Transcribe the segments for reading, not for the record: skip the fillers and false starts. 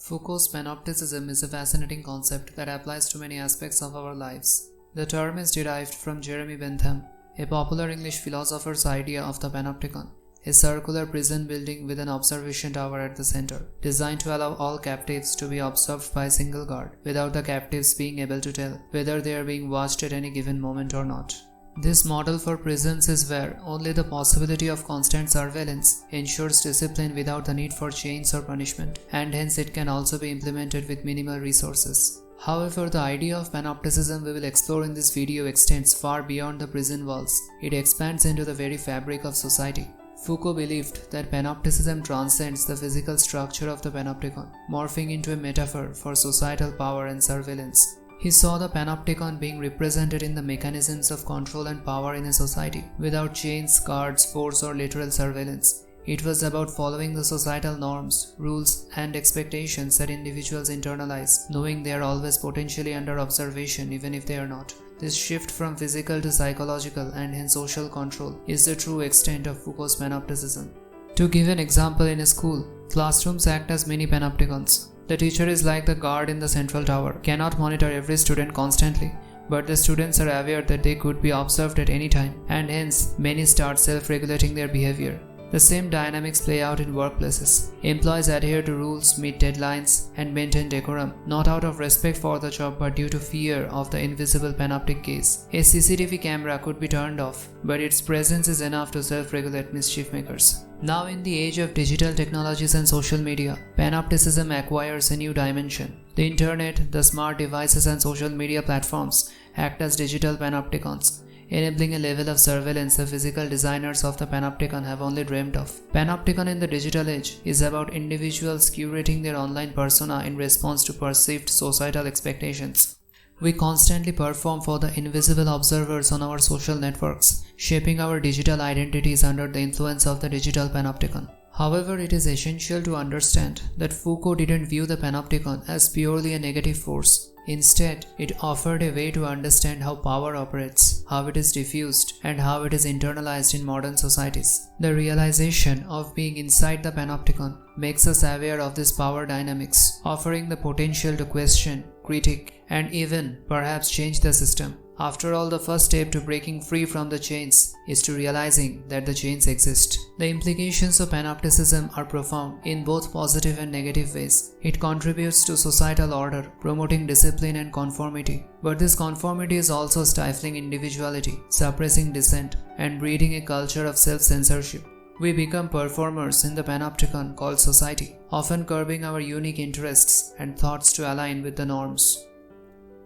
Foucault's Panopticism is a fascinating concept that applies to many aspects of our lives. The term is derived from Jeremy Bentham, a popular English philosopher's idea of the Panopticon, a circular prison building with an observation tower at the center, designed to allow all captives to be observed by a single guard, without the captives being able to tell whether they are being watched at any given moment or not. This model for prisons is where only the possibility of constant surveillance ensures discipline without the need for chains or punishment, and hence it can also be implemented with minimal resources. However, the idea of Panopticism we will explore in this video extends far beyond the prison walls. It expands into the very fabric of society. Foucault believed that Panopticism transcends the physical structure of the Panopticon, morphing into a metaphor for societal power and surveillance. He saw the Panopticon being represented in the mechanisms of control and power in a society, without chains, guards, force, or literal surveillance. It was about following the societal norms, rules, and expectations that individuals internalize, knowing they are always potentially under observation even if they are not. This shift from physical to psychological and hence social control is the true extent of Foucault's Panopticism. To give an example, in a school, classrooms act as mini Panopticons. The teacher is like the guard in the central tower, cannot monitor every student constantly, but the students are aware that they could be observed at any time, and hence many start self-regulating their behavior. The same dynamics play out in workplaces. Employees adhere to rules, meet deadlines, and maintain decorum, not out of respect for the job but due to fear of the invisible panoptic gaze. A CCTV camera could be turned off, but its presence is enough to self-regulate mischief makers. Now, in the age of digital technologies and social media, Panopticism acquires a new dimension. The internet, the smart devices, and social media platforms act as digital panopticons, enabling a level of surveillance the physical designers of the Panopticon have only dreamed of. Panopticon in the digital age is about individuals curating their online persona in response to perceived societal expectations. We constantly perform for the invisible observers on our social networks, shaping our digital identities under the influence of the digital Panopticon. However, it is essential to understand that Foucault didn't view the Panopticon as purely a negative force. Instead, it offered a way to understand how power operates, how it is diffused, and how it is internalized in modern societies. The realization of being inside the Panopticon makes us aware of this power dynamics, offering the potential to question, critique, and even perhaps change the system. After all, the first step to breaking free from the chains is to realizing that the chains exist. The implications of Panopticism are profound in both positive and negative ways. It contributes to societal order, promoting discipline and conformity. But this conformity is also stifling individuality, suppressing dissent, and breeding a culture of self-censorship. We become performers in the Panopticon called society, often curbing our unique interests and thoughts to align with the norms.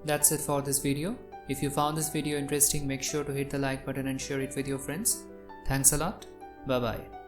That's it for this video. If you found this video interesting, make sure to hit the like button and share it with your friends. Thanks a lot. Bye bye.